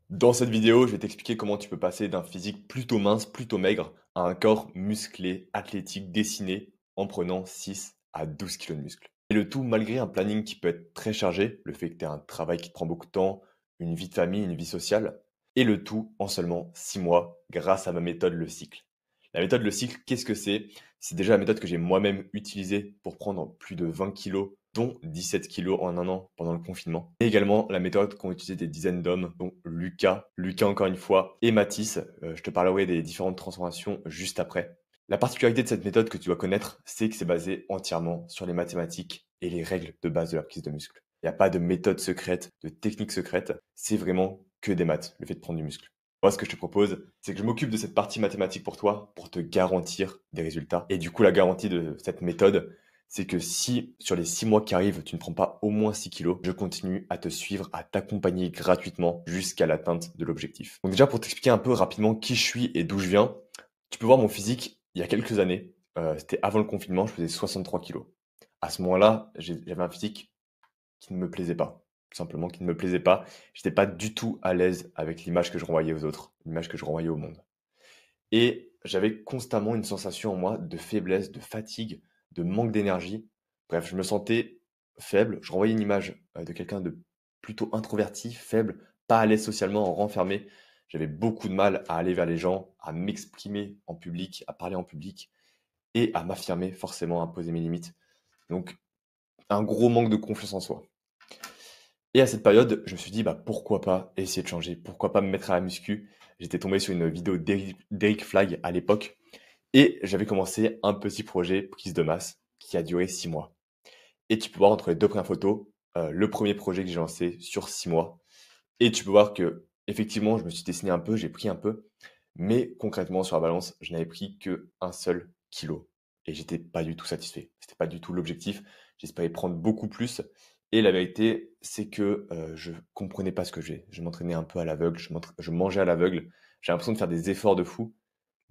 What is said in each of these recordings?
Dans cette vidéo, je vais t'expliquer comment tu peux passer d'un physique plutôt mince, plutôt maigre, à un corps musclé, athlétique, dessiné, en prenant 6 à 12 kilos de muscle. Et le tout malgré un planning qui peut être très chargé, le fait que tu aies un travail qui te prend beaucoup de temps, une vie de famille, une vie sociale, et le tout en seulement 6 mois grâce à ma méthode Le Cycle. La méthode Le Cycle, qu'est-ce que c'est? C'est déjà la méthode que j'ai moi-même utilisée pour prendre plus de 20 kilos, dont 17 kilos en un an pendant le confinement. Et également la méthode qu'ont utilisé des dizaines d'hommes, dont Lucas encore une fois, et Mathis. Je te parlerai des différentes transformations juste après. La particularité de cette méthode que tu dois connaître, c'est que c'est basé entièrement sur les mathématiques et les règles de base de la prise de muscle. Il n'y a pas de méthode secrète, de technique secrète, c'est vraiment que des maths, le fait de prendre du muscle. Moi, ce que je te propose, c'est que je m'occupe de cette partie mathématique pour toi, pour te garantir des résultats. Et du coup, la garantie de cette méthode, c'est que si sur les 6 mois qui arrivent, tu ne prends pas au moins 6 kilos, je continue à te suivre, à t'accompagner gratuitement jusqu'à l'atteinte de l'objectif. Donc déjà, pour t'expliquer un peu rapidement qui je suis et d'où je viens, tu peux voir mon physique il y a quelques années. C'était avant le confinement, je faisais 63 kilos. À ce moment-là, j'avais un physique qui ne me plaisait pas. Tout simplement, qui ne me plaisait pas. J'étais pas du tout à l'aise avec l'image que je renvoyais aux autres, l'image que je renvoyais au monde. Et j'avais constamment une sensation en moi de faiblesse, de fatigue, de manque d'énergie. Bref, je me sentais faible. Je renvoyais une image de quelqu'un de plutôt introverti, faible, pas à l'aise socialement, renfermé. J'avais beaucoup de mal à aller vers les gens, à m'exprimer en public, à parler en public et à m'affirmer forcément, à poser mes limites. Donc, un gros manque de confiance en soi. Et à cette période, je me suis dit, bah, pourquoi pas essayer de changer? Pourquoi pas me mettre à la muscu? J'étais tombé sur une vidéo d'Eric Flag à l'époque et j'avais commencé un petit projet prise de masse qui a duré 6 mois. Et tu peux voir entre les 2 premières photos, le premier projet que j'ai lancé sur 6 mois et tu peux voir que effectivement, je me suis dessiné un peu, j'ai pris un peu, mais concrètement sur la balance, je n'avais pris qu'1 seul kilo et j'étais pas du tout satisfait. C'était pas du tout l'objectif. J'espérais prendre beaucoup plus et la vérité, c'est que, je comprenais pas ce que j'ai. Je m'entraînais un peu à l'aveugle, je mangeais à l'aveugle. J'ai l'impression de faire des efforts de fou,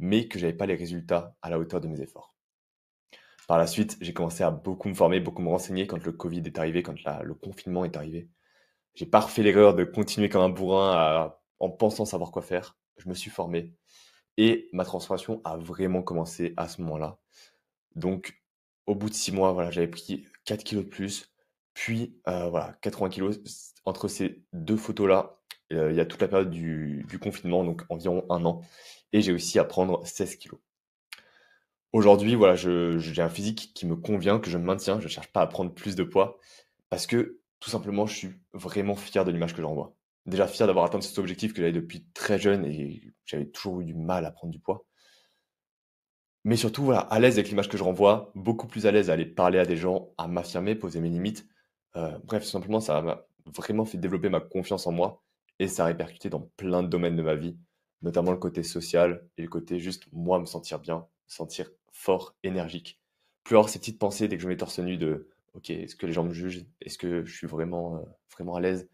mais que j'avais pas les résultats à la hauteur de mes efforts. Par la suite, j'ai commencé à beaucoup me former, beaucoup me renseigner quand le Covid est arrivé, quand le confinement est arrivé. J'ai pas refait l'erreur de continuer comme un bourrin en pensant savoir quoi faire. Je me suis formé et ma transformation a vraiment commencé à ce moment-là. Donc, au bout de 6 mois, voilà, j'avais pris 4 kilos de plus, puis voilà, 80 kilos. Entre ces deux photos-là, il y a toute la période du confinement, donc environ un an, et j'ai réussi à prendre 16 kilos. Aujourd'hui, voilà, j'ai un physique qui me convient, que je maintiens. Je ne cherche pas à prendre plus de poids parce que tout simplement, je suis vraiment fier de l'image que j'envoie. Déjà fier d'avoir atteint cet objectif que j'avais depuis très jeune et j'avais toujours eu du mal à prendre du poids. Mais surtout, voilà, à l'aise avec l'image que je renvoie, beaucoup plus à l'aise à aller parler à des gens, à m'affirmer, poser mes limites. Bref, tout simplement, ça m'a vraiment fait développer ma confiance en moi et ça a répercuté dans plein de domaines de ma vie, notamment le côté social et le côté juste moi me sentir bien, me sentir fort, énergique. Plus avoir ces petites pensées dès que je mets torse nu de OK, est-ce que les gens me jugent? Est-ce que je suis vraiment, vraiment à l'aise?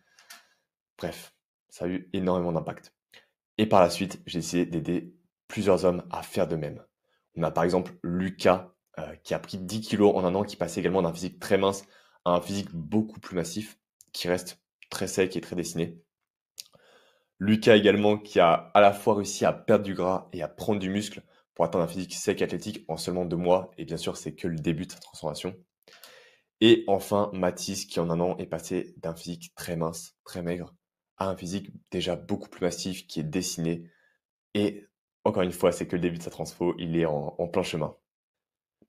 Bref, ça a eu énormément d'impact. Et par la suite, j'ai essayé d'aider plusieurs hommes à faire de même. On a par exemple Lucas, qui a pris 10 kilos en un an, qui passait également d'un physique très mince à un physique beaucoup plus massif, qui reste très sec et très dessiné. Lucas également, qui a à la fois réussi à perdre du gras et à prendre du muscle pour atteindre un physique sec et athlétique en seulement 2 mois. Et bien sûr, c'est que le début de sa transformation. Et enfin, Mathis, qui en un an est passé d'un physique très mince, très maigre, à un physique déjà beaucoup plus massif, qui est dessiné, et encore une fois, c'est que le début de sa transfo, il est en plein chemin.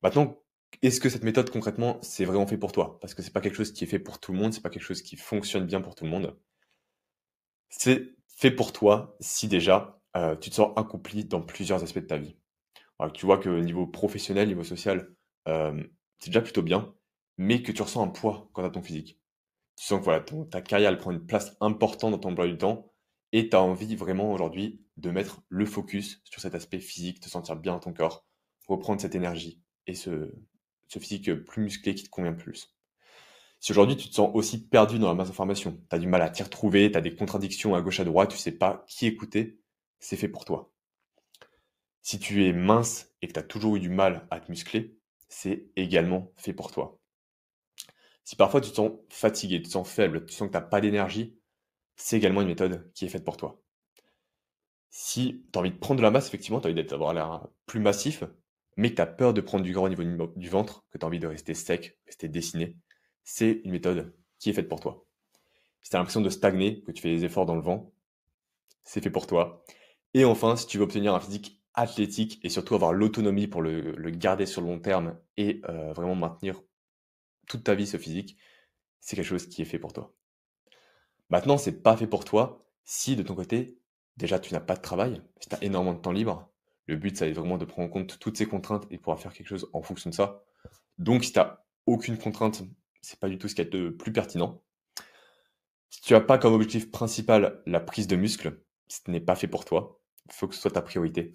Maintenant, est-ce que cette méthode concrètement, c'est vraiment fait pour toi? Parce que c'est pas quelque chose qui est fait pour tout le monde, c'est pas quelque chose qui fonctionne bien pour tout le monde. C'est fait pour toi si déjà, tu te sens accompli dans plusieurs aspects de ta vie. Alors que tu vois que niveau professionnel, niveau social, c'est déjà plutôt bien, mais que tu ressens un poids quant à ton physique. Tu sens que voilà, ta carrière, elle prend une place importante dans ton emploi du temps et tu as envie vraiment aujourd'hui de mettre le focus sur cet aspect physique, te sentir bien dans ton corps, reprendre cette énergie et ce physique plus musclé qui te convient plus. Si aujourd'hui tu te sens aussi perdu dans la masse d'informations, tu as du mal à t'y retrouver, tu as des contradictions à gauche à droite, tu sais pas qui écouter, c'est fait pour toi. Si tu es mince et que tu as toujours eu du mal à te muscler, c'est également fait pour toi. Si parfois tu te sens fatigué, tu te sens faible, tu sens que tu as pas d'énergie, c'est également une méthode qui est faite pour toi. Si tu as envie de prendre de la masse, effectivement, tu as envie d'avoir l'air plus massif, mais que tu as peur de prendre du gras au niveau du ventre, que tu as envie de rester sec, rester dessiné, c'est une méthode qui est faite pour toi. Si tu as l'impression de stagner, que tu fais des efforts dans le vent, c'est fait pour toi. Et enfin, si tu veux obtenir un physique athlétique et surtout avoir l'autonomie pour le garder sur le long terme et vraiment maintenir toute ta vie ce physique, c'est quelque chose qui est fait pour toi. Maintenant, c'est pas fait pour toi si de ton côté, déjà tu n'as pas de travail, si tu as énormément de temps libre. Le but, ça va être vraiment de prendre en compte toutes ces contraintes et pouvoir faire quelque chose en fonction de ça. Donc, si tu n'as aucune contrainte, c'est pas du tout ce qui est le plus pertinent. Si tu n'as pas comme objectif principal la prise de muscle, ce n'est pas fait pour toi. Il faut que ce soit ta priorité.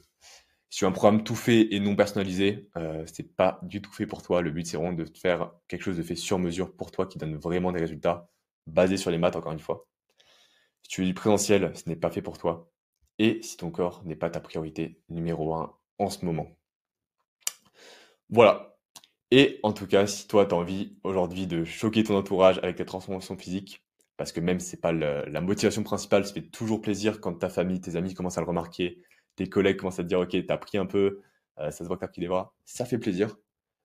Si tu as un programme tout fait et non personnalisé, c'est pas du tout fait pour toi. Le but, c'est vraiment de te faire quelque chose de fait sur mesure pour toi qui donne vraiment des résultats basés sur les maths, encore une fois. Si tu veux du présentiel, ce n'est pas fait pour toi. Et si ton corps n'est pas ta priorité numéro un en ce moment. Voilà. Et en tout cas, si toi, tu as envie aujourd'hui de choquer ton entourage avec tes transformations physiques, parce que même si c'est pas la motivation principale, ça fait toujours plaisir quand ta famille, tes amis commencent à le remarquer, tes collègues commencent à te dire, OK, t'as pris un peu, ça se voit que t'as pris des bras, ça fait plaisir.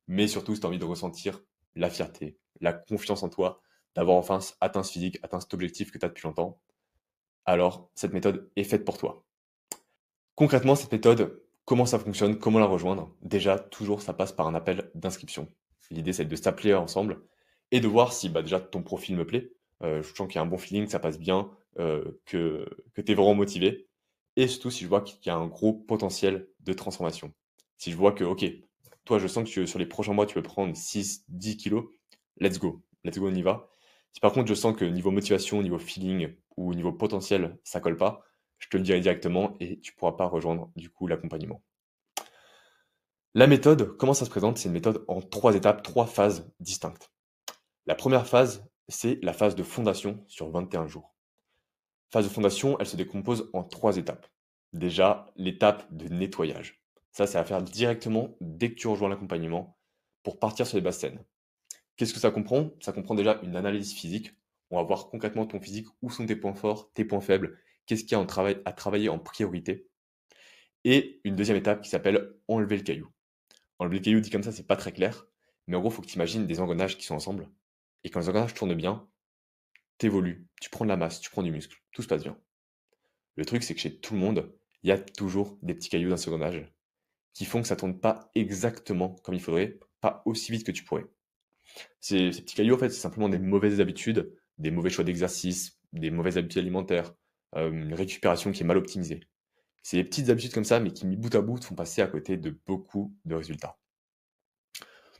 Mais surtout, si tu as envie de ressentir la fierté, la confiance en toi, d'avoir enfin atteint ce physique, atteint cet objectif que tu as depuis longtemps, alors cette méthode est faite pour toi. Concrètement, cette méthode, comment ça fonctionne, comment la rejoindre? Déjà, toujours, ça passe par un appel d'inscription. L'idée, c'est de s'appeler ensemble et de voir si bah, déjà ton profil me plaît. Je sens qu'il y a un bon feeling, que ça passe bien, que tu es vraiment motivé. Et surtout, si je vois qu'il y a un gros potentiel de transformation. Si je vois que, ok, toi, je sens que sur les prochains mois, tu peux prendre 6, 10 kilos, let's go. Let's go, on y va. Si par contre, je sens que niveau motivation, niveau feeling ou niveau potentiel, ça colle pas, je te le dirai directement et tu pourras pas rejoindre du coup l'accompagnement. La méthode, comment ça se présente? C'est une méthode en 3 étapes, 3 phases distinctes. La première phase, c'est la phase de fondation sur 21 jours. Phase de fondation, elle se décompose en 3 étapes. Déjà, l'étape de nettoyage. Ça à faire directement dès que tu rejoins l'accompagnement pour partir sur les bases saines. Qu'est-ce que ça comprend? Ça comprend déjà une analyse physique. On va voir concrètement ton physique, où sont tes points forts, tes points faibles, qu'est-ce qu'il y a à travailler en priorité. Et une deuxième étape qui s'appelle enlever le caillou. Enlever le caillou dit comme ça, c'est pas très clair, mais en gros, il faut que tu imagines des engrenages qui sont ensemble. Et quand les engrenages tournent bien, t'évolues, tu prends de la masse, tu prends du muscle, tout se passe bien. Le truc, c'est que chez tout le monde, il y a toujours des petits cailloux dans ces engrenages qui font que ça tourne pas exactement comme il faudrait, pas aussi vite que tu pourrais. Ces petits cailloux, en fait, c'est simplement des mauvaises habitudes, des mauvais choix d'exercice, des mauvaises habitudes alimentaires, une récupération qui est mal optimisée. C'est des petites habitudes comme ça, mais qui, mis bout à bout, te font passer à côté de beaucoup de résultats.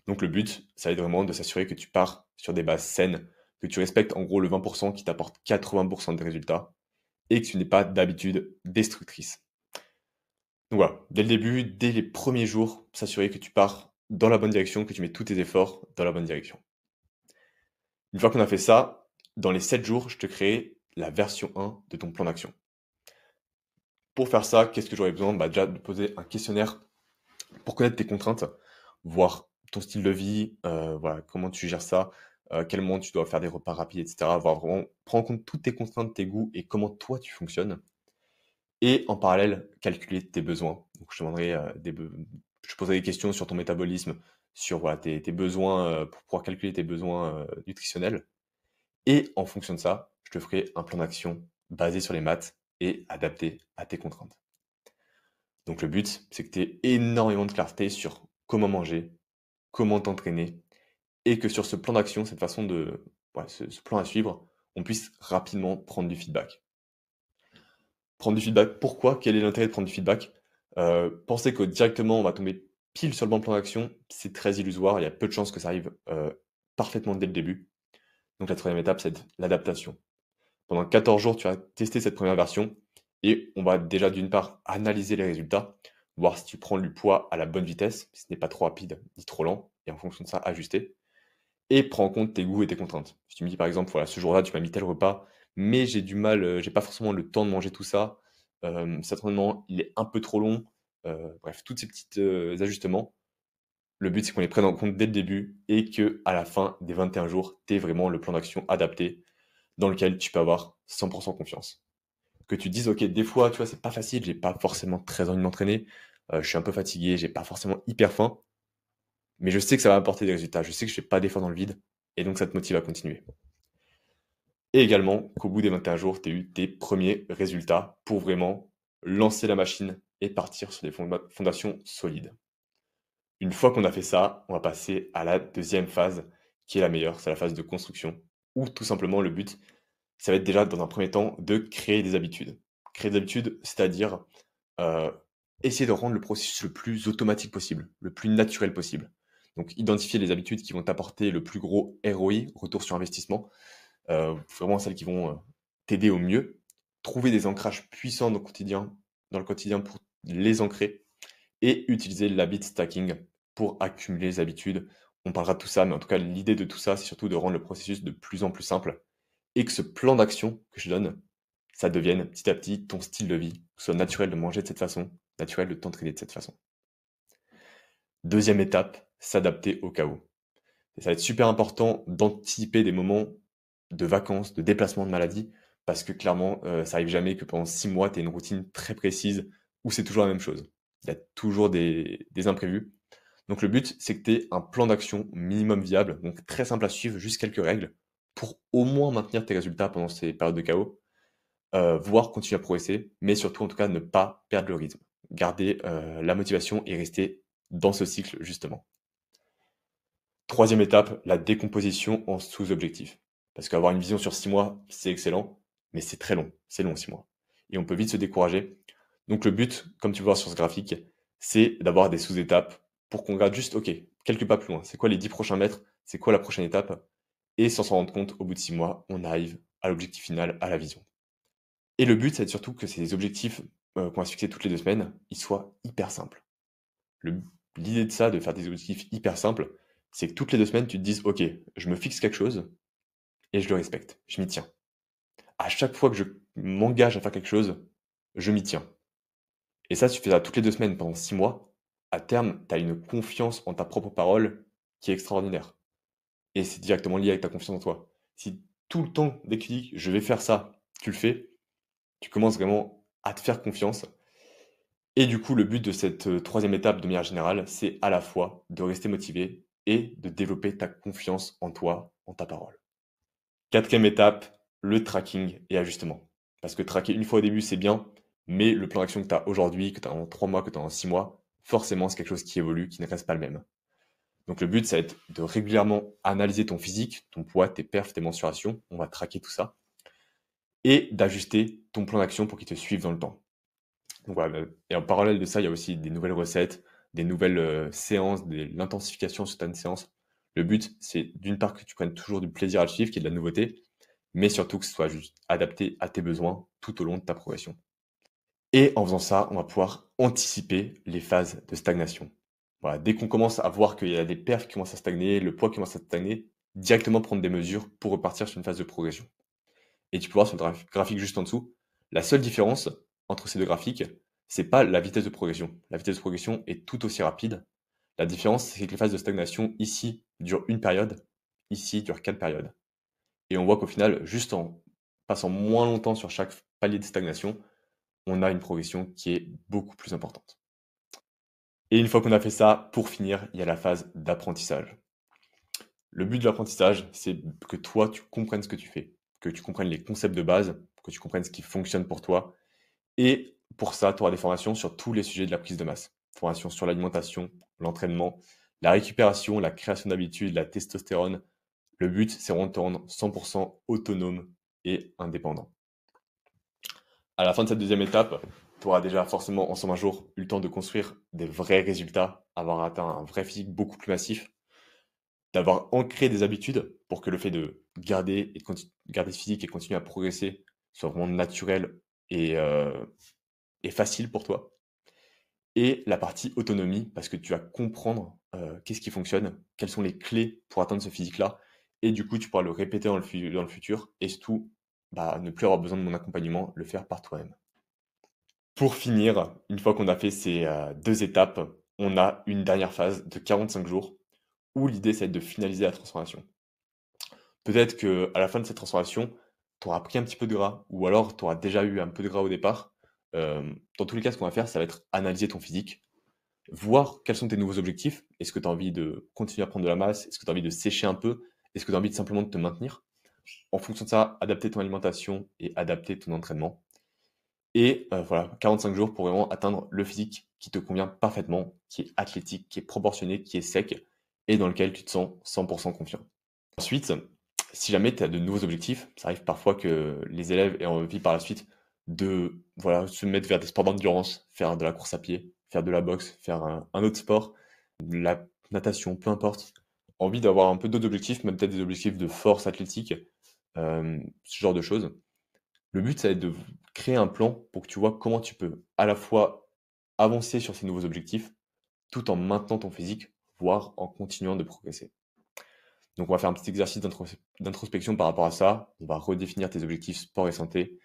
Donc le but, ça va être vraiment de s'assurer que tu pars sur des bases saines, que tu respectes en gros le 20% qui t'apporte 80% des résultats, et que tu n'aies pas d'habitudes destructrices. Donc voilà, dès le début, dès les premiers jours, s'assurer que tu pars dans la bonne direction, que tu mets tous tes efforts dans la bonne direction. Une fois qu'on a fait ça, dans les 7 jours, je te crée la version 1 de ton plan d'action. Pour faire ça, qu'est-ce que j'aurais besoin? Bah déjà de poser un questionnaire pour connaître tes contraintes, voir ton style de vie, voilà, comment tu gères ça, quel moment tu dois faire des repas rapides, et cetera. Voir vraiment prendre en compte toutes tes contraintes, tes goûts et comment toi tu fonctionnes. Et en parallèle, calculer tes besoins. Donc je te demanderai, je te poserai des questions sur ton métabolisme, sur voilà, tes besoins, pour pouvoir calculer tes besoins, nutritionnels. Et en fonction de ça, je te ferai un plan d'action basé sur les maths et adapté à tes contraintes. Donc le but, c'est que tu aies énormément de clarté sur comment manger, comment t'entraîner, et que sur ce plan d'action, cette façon de, ouais, ce plan à suivre, on puisse rapidement prendre du feedback. Prendre du feedback, pourquoi? Quel est l'intérêt de prendre du feedback? Penser que directement on va tomber pile sur le bon plan d'action, c'est très illusoire, il y a peu de chances que ça arrive parfaitement dès le début. Donc la troisième étape, c'est l'adaptation. Pendant 14 jours, tu vas tester cette première version et on va déjà d'une part analyser les résultats, voir si tu prends du poids à la bonne vitesse, si ce n'est pas trop rapide ni trop lent, et en fonction de ça, ajuster. Et prends en compte tes goûts et tes contraintes. Si tu me dis par exemple, voilà, ce jour-là, tu m'as mis tel repas, mais j'ai du mal, j'ai pas forcément le temps de manger tout ça, cet entraînement, il est un peu trop long, bref, tous ces petits ajustements, le but c'est qu'on les prenne en compte dès le début et que à la fin des 21 jours, tu aies vraiment le plan d'action adapté dans lequel tu peux avoir 100% confiance. Que tu te dises, ok, des fois, tu vois, c'est pas facile, j'ai pas forcément très envie de m'entraîner, je suis un peu fatigué, j'ai pas forcément hyper faim, mais je sais que ça va apporter des résultats, je sais que je fais pas d'effort dans le vide, et donc ça te motive à continuer. Et également qu'au bout des 21 jours, tu as eu tes premiers résultats pour vraiment lancer la machine et partir sur des fondations solides. Une fois qu'on a fait ça, on va passer à la deuxième phase, qui est la meilleure, c'est la phase de construction, où tout simplement le but, ça va être déjà dans un premier temps de créer des habitudes. Créer des habitudes, c'est-à-dire euh, essayer de rendre le processus le plus automatique possible, le plus naturel possible. Donc identifier les habitudes qui vont t'apporter le plus gros ROI, retour sur investissement, vraiment celles qui vont t'aider au mieux. Trouver des ancrages puissants dans le quotidien pour les ancrer et utiliser l'habit stacking pour accumuler les habitudes. On parlera de tout ça, mais en tout cas, l'idée de tout ça, c'est surtout de rendre le processus de plus en plus simple et que ce plan d'action que je donne, ça devienne petit à petit ton style de vie, que ce soit naturel de manger de cette façon, naturel de t'entraîner de cette façon. Deuxième étape, s'adapter au chaos. Et ça va être super important d'anticiper des moments de vacances, de déplacement de maladie, parce que clairement, ça arrive jamais que pendant 6 mois, tu aies une routine très précise où c'est toujours la même chose. Il y a toujours des imprévus. Donc le but, c'est que tu aies un plan d'action minimum viable, donc très simple à suivre, juste quelques règles, pour au moins maintenir tes résultats pendant ces périodes de chaos, voire continuer à progresser, mais surtout en tout cas ne pas perdre le rythme. Garder la motivation et rester dans ce cycle justement. Troisième étape, la décomposition en sous-objectifs. Parce qu'avoir une vision sur 6 mois, c'est excellent, mais c'est très long. C'est long 6 mois. Et on peut vite se décourager. Donc le but, comme tu vois sur ce graphique, c'est d'avoir des sous-étapes pour qu'on regarde juste, ok, quelques pas plus loin. C'est quoi les 10 prochains mètres? C'est quoi la prochaine étape? Et sans s'en rendre compte, au bout de 6 mois, on arrive à l'objectif final, à la vision. Et le but, c'est surtout que ces objectifs qu'on va se fixer toutes les 2 semaines, ils soient hyper simples. Le L'idée de ça, de faire des objectifs hyper simples, c'est que toutes les 2 semaines, tu te dises: «OK, je me fixe quelque chose et je le respecte, je m'y tiens. À chaque fois que je m'engage à faire quelque chose, je m'y tiens». Et ça, si tu fais ça toutes les 2 semaines pendant 6 mois, à terme, tu as une confiance en ta propre parole qui est extraordinaire. Et c'est directement lié avec ta confiance en toi. Si tout le temps, dès que tu dis: «Je vais faire ça», tu le fais, tu commences vraiment à te faire confiance. Et du coup, le but de cette 3e étape de manière générale, c'est à la fois de rester motivé et de développer ta confiance en toi, en ta parole. 4e étape, le tracking et ajustement. Parce que traquer une fois au début, c'est bien, mais le plan d'action que tu as aujourd'hui, que tu as en 3 mois, que tu as en 6 mois, forcément, c'est quelque chose qui évolue, qui ne reste pas le même. Donc le but, ça va être de régulièrement analyser ton physique, ton poids, tes perfs, tes mensurations, on va traquer tout ça, et d'ajuster ton plan d'action pour qu'il te suive dans le temps. Donc voilà, et en parallèle de ça, il y a aussi des nouvelles recettes, des nouvelles séances, l'intensification sur certaines séances. Le but, c'est d'une part que tu prennes toujours du plaisir à le suivre, qu'il y ait de la nouveauté, mais surtout que ce soit juste adapté à tes besoins tout au long de ta progression. Et en faisant ça, on va pouvoir anticiper les phases de stagnation. Voilà, dès qu'on commence à voir qu'il y a des perfs qui commencent à stagner, le poids qui commence à stagner, directement prendre des mesures pour repartir sur une phase de progression. Et tu peux voir sur le graphique juste en dessous, la seule différence entre ces deux graphiques, c'est pas la vitesse de progression. La vitesse de progression est tout aussi rapide. La différence, c'est que les phases de stagnation ici durent une période, ici durent 4 périodes. Et on voit qu'au final, juste en passant moins longtemps sur chaque palier de stagnation, on a une progression qui est beaucoup plus importante. Et une fois qu'on a fait ça, pour finir, il y a la phase d'apprentissage. Le but de l'apprentissage, c'est que toi, tu comprennes ce que tu fais, que tu comprennes les concepts de base, que tu comprennes ce qui fonctionne pour toi. Et pour ça, tu auras des formations sur tous les sujets de la prise de masse. Formations sur l'alimentation, l'entraînement, la récupération, la création d'habitudes, la testostérone. Le but, c'est vraiment de te rendre 100% autonome et indépendant. À la fin de cette deuxième étape, tu auras déjà forcément en 120 jours eu le temps de construire des vrais résultats, avoir atteint un vrai physique beaucoup plus massif, d'avoir ancré des habitudes pour que le fait de garder, garder ce physique et continuer à progresser soit vraiment naturel et facile pour toi. Et la partie autonomie, parce que tu vas comprendre qu'est-ce qui fonctionne, quelles sont les clés pour atteindre ce physique-là, et du coup tu pourras le répéter dans le futur, et surtout ne plus avoir besoin de mon accompagnement, le faire par toi-même. Pour finir, une fois qu'on a fait ces 2 étapes, on a une dernière phase de 45 jours, où l'idée c'est de finaliser la transformation. Peut-être que à la fin de cette transformation, tu auras pris un petit peu de gras ou alors tu auras déjà eu un peu de gras au départ. Dans tous les cas, ce qu'on va faire, ça va être analyser ton physique, voir quels sont tes nouveaux objectifs. Est-ce que tu as envie de continuer à prendre de la masse? Est-ce que tu as envie de sécher un peu? Est-ce que tu as envie de simplement de te maintenir? En fonction de ça, adapter ton alimentation et adapter ton entraînement. Et voilà, 45 jours pour vraiment atteindre le physique qui te convient parfaitement, qui est athlétique, qui est proportionné, qui est sec et dans lequel tu te sens 100% confiant. Ensuite, si jamais tu as de nouveaux objectifs, ça arrive parfois que les élèves aient envie par la suite de voilà, se mettre vers des sports d'endurance, faire de la course à pied, faire de la boxe, faire un autre sport, de la natation, peu importe. Envie d'avoir un peu d'autres objectifs, même peut-être des objectifs de force athlétique, ce genre de choses. Le but, ça va être de créer un plan pour que tu vois comment tu peux à la fois avancer sur ces nouveaux objectifs tout en maintenant ton physique, voire en continuant de progresser. Donc, on va faire un petit exercice d'introspection par rapport à ça. On va redéfinir tes objectifs sport et santé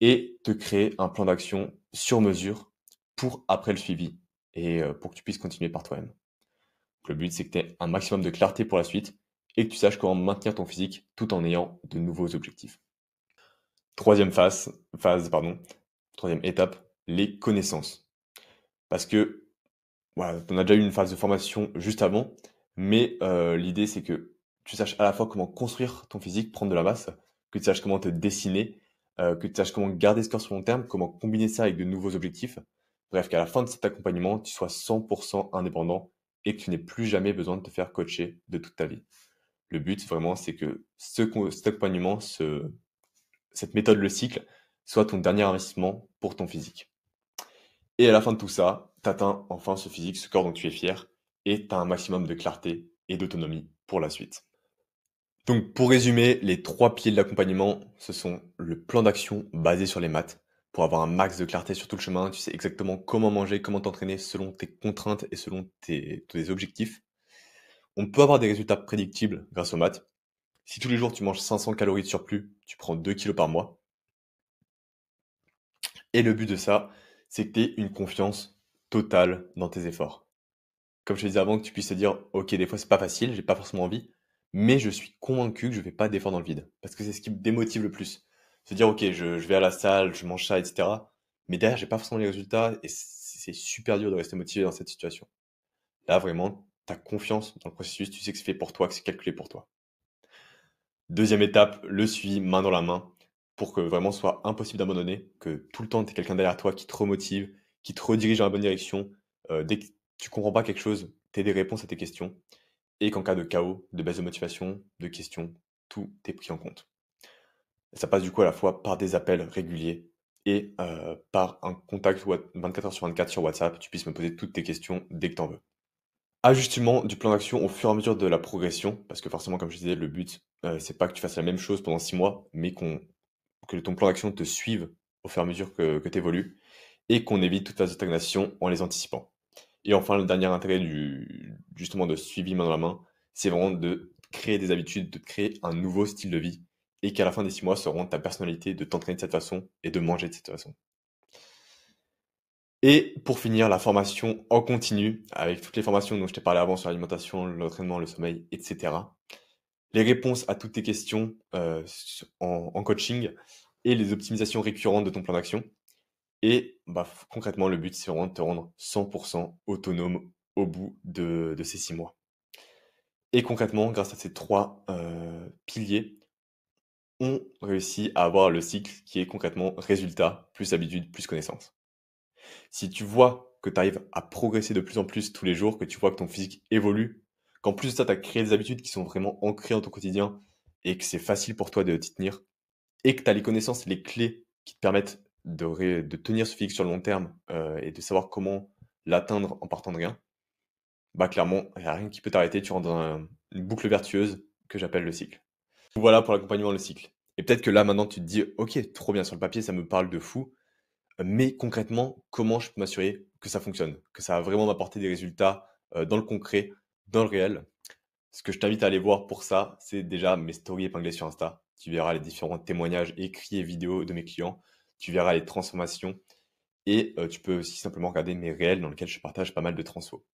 et te créer un plan d'action sur mesure pour après le suivi et pour que tu puisses continuer par toi-même. Le but, c'est que tu aies un maximum de clarté pour la suite et que tu saches comment maintenir ton physique tout en ayant de nouveaux objectifs. Troisième pardon, troisième étape, les connaissances. Parce que voilà, on a déjà eu une phase de formation juste avant, mais l'idée c'est que tu saches à la fois comment construire ton physique, prendre de la masse, que tu saches comment te dessiner, que tu saches comment garder ce corps sur long terme, comment combiner ça avec de nouveaux objectifs. Bref, qu'à la fin de cet accompagnement, tu sois 100% indépendant et que tu n'aies plus jamais besoin de te faire coacher de toute ta vie. Le but vraiment, c'est que cet accompagnement, cette méthode, le cycle, soit ton dernier investissement pour ton physique. Et à la fin de tout ça, tu atteins enfin ce physique, ce corps dont tu es fier, et tu as un maximum de clarté et d'autonomie pour la suite. Donc pour résumer, les trois piliers de l'accompagnement, ce sont le plan d'action basé sur les maths, pour avoir un max de clarté sur tout le chemin, tu sais exactement comment manger, comment t'entraîner selon tes contraintes et selon tes objectifs. On peut avoir des résultats prédictibles grâce aux maths. Si tous les jours tu manges 500 calories de surplus, tu prends 2 kilos par mois. Et le but de ça, c'est que tu aies une confiance totale dans tes efforts. Comme je te disais avant, que tu puisses te dire, ok, des fois c'est pas facile, j'ai pas forcément envie, mais je suis convaincu que je fais pas d'efforts dans le vide. Parce que c'est ce qui me démotive le plus. Se dire, ok, je vais à la salle, je mange ça, etc. Mais derrière, j'ai pas forcément les résultats et c'est super dur de rester motivé dans cette situation. Là, vraiment, tu as confiance dans le processus, tu sais que c'est fait pour toi, que c'est calculé pour toi. Deuxième étape, le suivi main dans la main pour que vraiment ce soit impossible d'abandonner, que tout le temps tu aies quelqu'un derrière toi qui te remotive, qui te redirige dans la bonne direction. Dès que tu comprends pas quelque chose, tu aies des réponses à tes questions et qu'en cas de chaos, de baisse de motivation, de questions, tout est pris en compte. Ça passe du coup à la fois par des appels réguliers et par un contact 24 heures sur 24 sur WhatsApp, tu puisses me poser toutes tes questions dès que tu en veux. Ajustement du plan d'action au fur et à mesure de la progression, parce que forcément, comme je disais, le but, c'est pas que tu fasses la même chose pendant 6 mois, mais que ton plan d'action te suive au fur et à mesure que tu évolues et qu'on évite toute phase de stagnation en les anticipant. Et enfin, le dernier intérêt justement de suivi main dans la main, c'est vraiment de créer des habitudes, de créer un nouveau style de vie et qu'à la fin des 6 mois, ça rende ta personnalité de t'entraîner de cette façon et de manger de cette façon. Et pour finir, la formation en continu, avec toutes les formations dont je t'ai parlé avant sur l'alimentation, l'entraînement, le sommeil, etc. Les réponses à toutes tes questions en coaching et les optimisations récurrentes de ton plan d'action. Et bah, concrètement, le but, c'est vraiment de te rendre 100% autonome au bout de ces 6 mois. Et concrètement, grâce à ces trois piliers, on réussit à avoir le cycle qui est concrètement résultat, plus habitude, plus connaissance. Si tu vois que tu arrives à progresser de plus en plus tous les jours, que tu vois que ton physique évolue, qu'en plus de ça, tu as créé des habitudes qui sont vraiment ancrées dans ton quotidien et que c'est facile pour toi de t'y tenir, et que tu as les connaissances, les clés qui te permettent de tenir ce physique sur le long terme et de savoir comment l'atteindre en partant de rien, bah clairement, il n'y a rien qui peut t'arrêter, tu rentres dans une boucle vertueuse que j'appelle le cycle. Voilà pour l'accompagnement, le cycle. Et peut-être que là, maintenant, tu te dis, ok, trop bien sur le papier, ça me parle de fou, mais concrètement, comment je peux m'assurer que ça fonctionne, que ça va vraiment m'apporter des résultats dans le concret, dans le réel. Ce que je t'invite à aller voir pour ça, c'est déjà mes stories épinglées sur Insta. Tu verras les différents témoignages écrits et vidéos de mes clients. Tu verras les transformations. Et tu peux aussi simplement regarder mes réels dans lesquels je partage pas mal de transfos.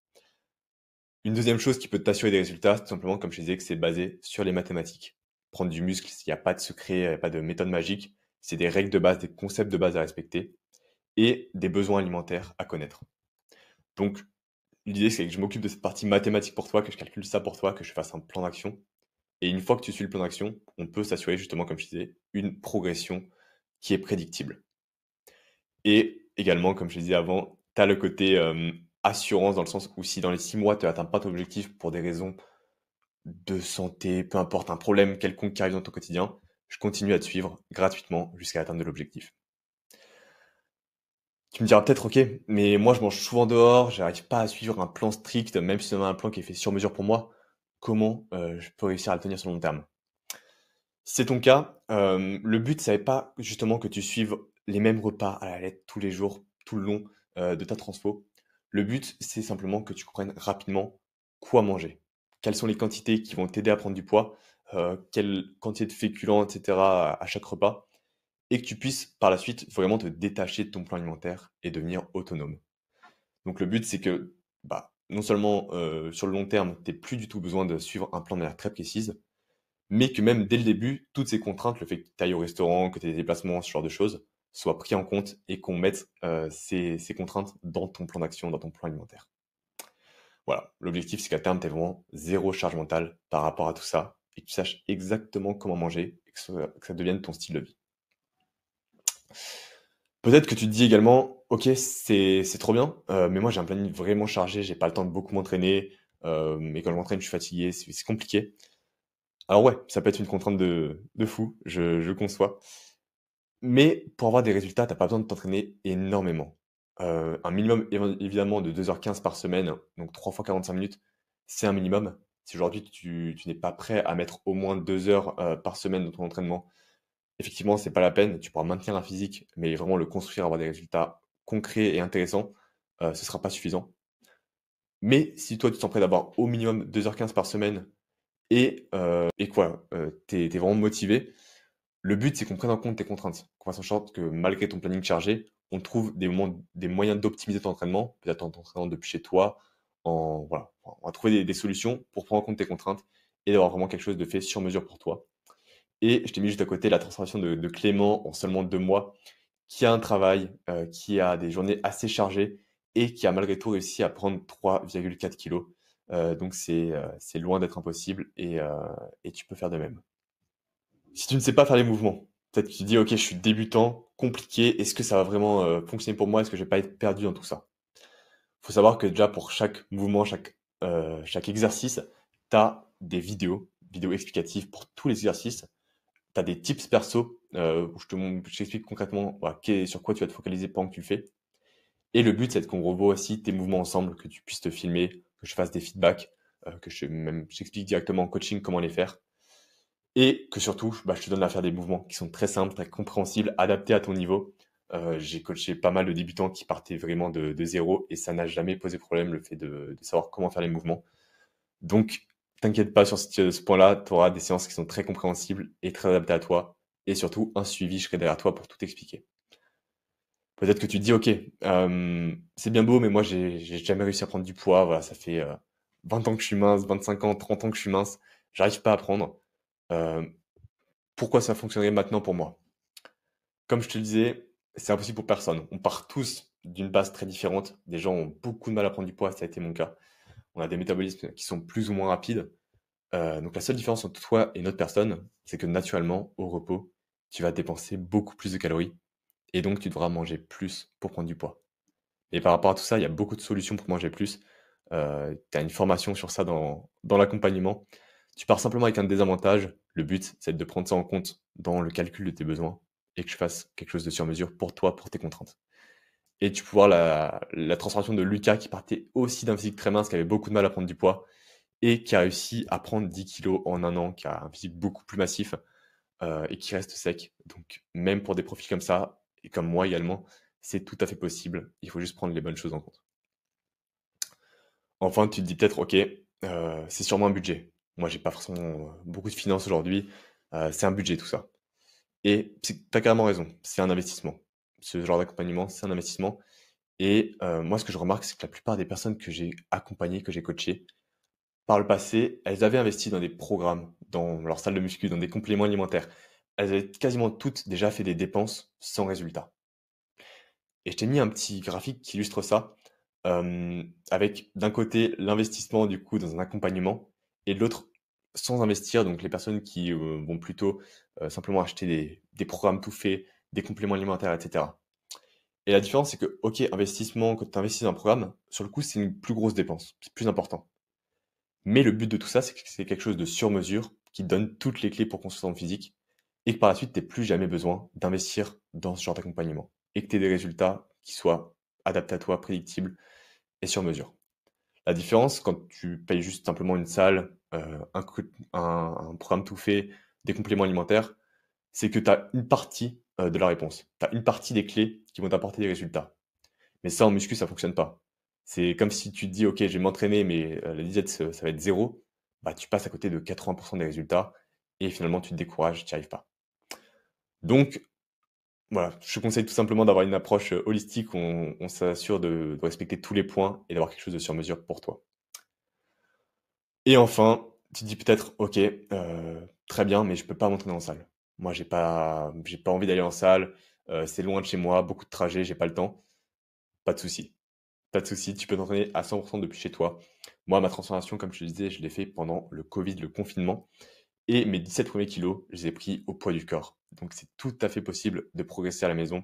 Une deuxième chose qui peut t'assurer des résultats, c'est tout simplement, comme je disais, que c'est basé sur les mathématiques. prendre du muscle, il n'y a pas de secret, il n'y a pas de méthode magique. C'est des règles de base, des concepts de base à respecter et des besoins alimentaires à connaître. Donc, l'idée, c'est que je m'occupe de cette partie mathématique pour toi, que je calcule ça pour toi, que je fasse un plan d'action. Et une fois que tu suis le plan d'action, on peut s'assurer justement, comme je disais, une progression qui est prédictible. Et également, comme je disais avant, tu as le côté assurance dans le sens où si dans les 6 mois, tu n'atteins pas ton objectif pour des raisons de santé, peu importe, un problème quelconque qui arrive dans ton quotidien, je continue à te suivre gratuitement jusqu'à l'atteinte de l'objectif. Tu me diras peut-être, ok, mais moi je mange souvent dehors, j'arrive pas à suivre un plan strict, même si c'est un plan qui est fait sur mesure pour moi, comment je peux réussir à le tenir sur le long terme? Si c'est ton cas, le but, ça n'est pas justement que tu suives les mêmes repas à la lettre tous les jours, tout le long de ta transfo. Le but, c'est simplement que tu comprennes rapidement quoi manger. Quelles sont les quantités qui vont t'aider à prendre du poids, quelle quantité de féculents, etc. à chaque repas, et que tu puisses par la suite vraiment te détacher de ton plan alimentaire et devenir autonome. Donc le but, c'est que bah, non seulement sur le long terme, tu n'aies plus du tout besoin de suivre un plan de manière très précise, mais que même dès le début, toutes ces contraintes, le fait que tu ailles au restaurant, que tu aies des déplacements, ce genre de choses, soient pris en compte et qu'on mette ces contraintes dans ton plan d'action, dans ton plan alimentaire. Voilà, l'objectif c'est qu'à terme, tu aies vraiment zéro charge mentale par rapport à tout ça et que tu saches exactement comment manger et que ça devienne ton style de vie. Peut-être que tu te dis également, ok, c'est trop bien, mais moi j'ai un planning vraiment chargé, j'ai pas le temps de beaucoup m'entraîner, et quand je m'entraîne, je suis fatigué, c'est compliqué. Alors ouais, ça peut être une contrainte de fou, je conçois. Mais pour avoir des résultats, tu as pas besoin de t'entraîner énormément. Un minimum évidemment de 2h15 par semaine, donc 3 fois 45 minutes, c'est un minimum. Si aujourd'hui tu n'es pas prêt à mettre au moins 2 heures, par semaine dans ton entraînement, effectivement, c'est pas la peine. Tu pourras maintenir un physique, mais vraiment le construire, avoir des résultats concrets et intéressants, ce sera pas suffisant. Mais si toi tu te sens prêt d'avoir au minimum 2h15 par semaine et quoi, tu es vraiment motivé, le but, c'est qu'on prenne en compte tes contraintes, qu'on fasse en sorte que malgré ton planning chargé, on trouve des moyens d'optimiser ton entraînement, peut-être en t'entraînant depuis chez toi, voilà, on va trouver des solutions pour prendre en compte tes contraintes et d'avoir vraiment quelque chose de fait sur mesure pour toi. Et je t'ai mis juste à côté la transformation de Clément en seulement 2 mois, qui a un travail, qui a des journées assez chargées et qui a malgré tout réussi à prendre 3,4 kilos. Donc c'est loin d'être impossible et tu peux faire de même. Si tu ne sais pas faire les mouvements, peut-être que tu te dis: «OK, je suis débutant, compliqué, est-ce que ça va vraiment, fonctionner pour moi? Est-ce que je vais pas être perdu dans tout ça?» Faut savoir que déjà pour chaque mouvement, chaque exercice, tu as des vidéos explicatives pour tous les exercices. Tu as des tips perso, où je t'explique concrètement, voilà, sur quoi tu vas te focaliser pendant que tu le fais. Et le but, c'est qu'on revoie aussi tes mouvements ensemble, que tu puisses te filmer, que je fasse des feedbacks, je t'explique directement en coaching comment les faire. Et que surtout, bah, je te donne à faire des mouvements qui sont très simples, très compréhensibles, adaptés à ton niveau. J'ai coaché pas mal de débutants qui partaient vraiment de 0 et ça n'a jamais posé problème le fait de savoir comment faire les mouvements. Donc, t'inquiète pas sur ce point-là, tu auras des séances qui sont très compréhensibles et très adaptées à toi. Et surtout, un suivi, je serai derrière toi pour tout expliquer. Peut-être que tu te dis, ok, c'est bien beau, mais moi, j'ai jamais réussi à prendre du poids. Voilà, ça fait 20 ans que je suis mince, 25 ans, 30 ans que je suis mince. J'arrive pas à prendre. Euh, Pourquoi ça fonctionnerait maintenant pour moi? Comme je te le disais, c'est impossible pour personne. On part tous d'une base très différente. Des gens ont beaucoup de mal à prendre du poids, ça a été mon cas. On a des métabolismes qui sont plus ou moins rapides. Donc la seule différence entre toi et une autre personne, c'est que naturellement, au repos, tu vas dépenser beaucoup plus de calories et donc tu devras manger plus pour prendre du poids. Et par rapport à tout ça, il y a beaucoup de solutions pour manger plus. Tu as une formation sur ça dans l'accompagnement. Tu pars simplement avec un désavantage. Le but, c'est de prendre ça en compte dans le calcul de tes besoins et que je fasse quelque chose de sur mesure pour toi, pour tes contraintes. Et tu peux voir la transformation de Lucas qui partait aussi d'un physique très mince, qui avait beaucoup de mal à prendre du poids et qui a réussi à prendre 10 kilos en un an, qui a un physique beaucoup plus massif et qui reste sec. Donc même pour des profils comme ça, et comme moi également, c'est tout à fait possible. Il faut juste prendre les bonnes choses en compte. Enfin, tu te dis peut-être, ok, c'est sûrement un budget. Moi, j'ai pas forcément beaucoup de finances aujourd'hui. C'est un budget tout ça. Et t'as carrément raison. C'est un investissement. Ce genre d'accompagnement, c'est un investissement. Et moi, ce que je remarque, c'est que la plupart des personnes que j'ai accompagnées, que j'ai coachées, par le passé, elles avaient investi dans des programmes, dans leur salle de muscu, dans des compléments alimentaires. Elles avaient quasiment toutes déjà fait des dépenses sans résultat. Et je t'ai mis un petit graphique qui illustre ça, avec d'un côté l'investissement du coup dans un accompagnement et de l'autre sans investir, donc les personnes qui, vont plutôt, simplement acheter des programmes tout faits, des compléments alimentaires et cetera. Et la différence, c'est que, OK, investissement, quand tu investis dans un programme, sur le coup, c'est une plus grosse dépense, c'est plus important. Mais le but de tout ça, c'est que c'est quelque chose de sur mesure, qui te donne toutes les clés pour construire ton physique et que par la suite, tu plus jamais besoin d'investir dans ce genre d'accompagnement et que tu aies des résultats qui soient adaptés à toi, prédictibles et sur mesure. La différence, quand tu payes juste simplement une salle, un programme tout fait, des compléments alimentaires, c'est que tu as une partie, de la réponse. Tu as une partie des clés qui vont t'apporter des résultats. Mais ça, en muscu, ça fonctionne pas. C'est comme si tu te dis: «OK, je vais m'entraîner, mais la diète, ça va être zéro. Bah, tu passes à côté de 80 des résultats et finalement tu te décourages, tu y arrives pas. Donc voilà, je te conseille tout simplement d'avoir une approche, holistique où on s'assure de respecter tous les points et d'avoir quelque chose de sur mesure pour toi. Et enfin, tu te dis peut-être: «OK, très bien, mais je peux pas m'entraîner en salle. Moi, j'ai pas envie d'aller en salle, c'est loin de chez moi, beaucoup de trajets, j'ai pas le temps». Pas de souci. Pas de souci, tu peux t'entraîner à 100 depuis chez toi. Moi, ma transformation, comme je te disais, je l'ai fait pendant le Covid, le confinement et mes 17 premiers kilos, je les ai pris au poids du corps. Donc c'est tout à fait possible de progresser à la maison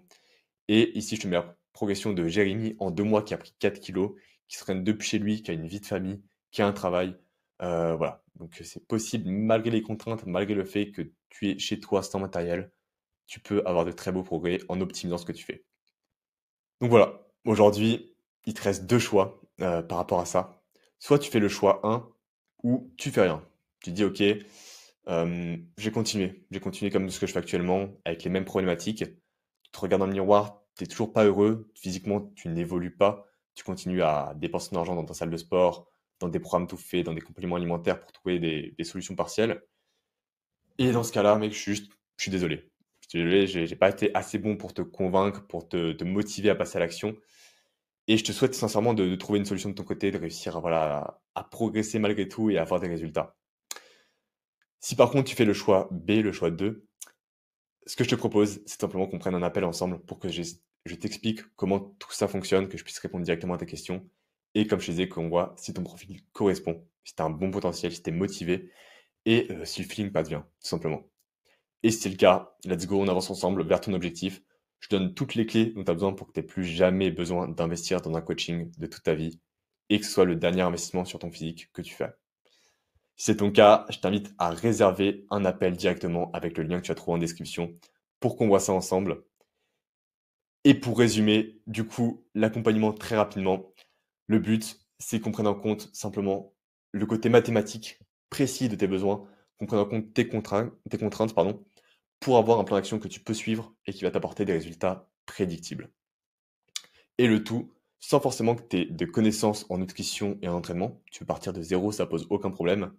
et ici, je te mets la progression de Jérémy en 2 mois qui a pris 4 kilos, qui s'entraîne depuis chez lui, qui a une vie de famille, qui a un travail, voilà. Donc c'est possible malgré les contraintes, malgré le fait que tu es chez toi sans matériel, tu peux avoir de très beaux progrès en optimisant ce que tu fais. Donc voilà, aujourd'hui, il te reste 2 choix, par rapport à ça. Soit tu fais le choix 1 ou tu fais rien. Tu te dis: «OK, je vais continuer comme ce que je fais actuellement avec les mêmes problématiques». Tu te regardes dans le miroir, tu es toujours pas heureux, physiquement tu n'évolues pas, tu continues à dépenser de l'argent dans ta salle de sport, dans des programmes tout faits, dans des compléments alimentaires pour trouver des solutions partielles. Et dans ce cas-là, mec, je suis désolé. Je suis désolé, j'ai pas été assez bon pour te convaincre, pour te motiver à passer à l'action. Et je te souhaite sincèrement de trouver une solution de ton côté, de réussir à, voilà, à progresser malgré tout et à avoir des résultats. Si par contre tu fais le choix B, le choix 2, ce que je te propose, c'est simplement qu'on prenne un appel ensemble pour que je t'explique comment tout ça fonctionne, que je puisse répondre directement à tes questions. Et comme je te disais, qu'on voit si ton profil correspond, si tu as un bon potentiel, si tu es motivé et si le feeling passe bien, tout simplement. Et si c'est le cas, let's go, on avance ensemble vers ton objectif. Je donne toutes les clés dont tu as besoin pour que tu aies plus jamais besoin d'investir dans un coaching de toute ta vie et que ce soit le dernier investissement sur ton physique que tu fais. Si c'est ton cas, je t'invite à réserver un appel directement avec le lien que tu as trouvé en description pour qu'on voit ça ensemble. Et pour résumer, du coup, l'accompagnement très rapidement, le but, c'est qu'on prenne en compte simplement le côté mathématique précis de tes besoins, qu'on prenne en compte tes contraintes, pardon, pour avoir un plan d'action que tu peux suivre et qui va t'apporter des résultats prédictibles. Et le tout sans forcément que tu aies de connaissances en nutrition et en entraînement. Tu peux partir de zéro, ça pose aucun problème.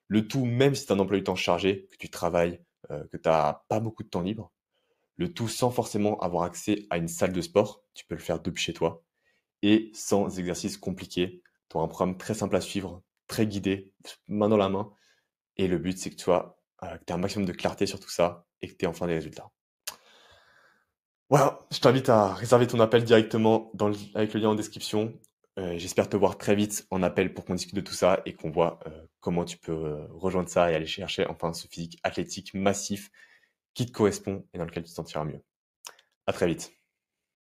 Le tout, même si tu as un emploi du temps chargé, que tu travailles, que tu as pas beaucoup de temps libre. Le tout sans forcément avoir accès à une salle de sport. Tu peux le faire depuis chez toi. Et sans exercice compliqué. Tu auras un programme très simple à suivre, très guidé, main dans la main. Et le but, c'est que tu aies un maximum de clarté sur tout ça et que tu aies enfin des résultats. Voilà, je t'invite à réserver ton appel directement avec le lien en description. J'espère te voir très vite en appel pour qu'on discute de tout ça et qu'on voit comment tu peux rejoindre ça et aller chercher enfin ce physique athlétique massif qui te correspond et dans lequel tu te sentiras mieux. À très vite.